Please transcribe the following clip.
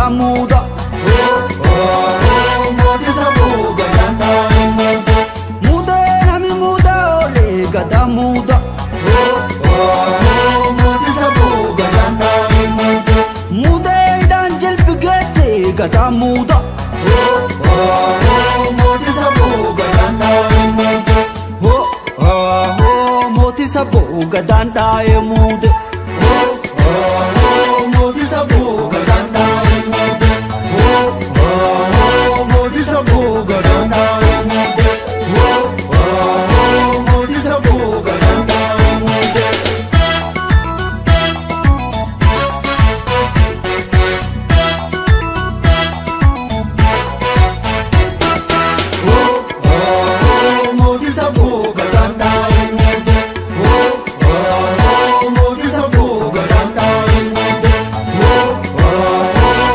gadamuda moti sabu gadanda muda nami muda ole gadamuda moti sabu gadanda muda idan jelbigete gadamuda moti sabu gadanda moti sabu gadanda muda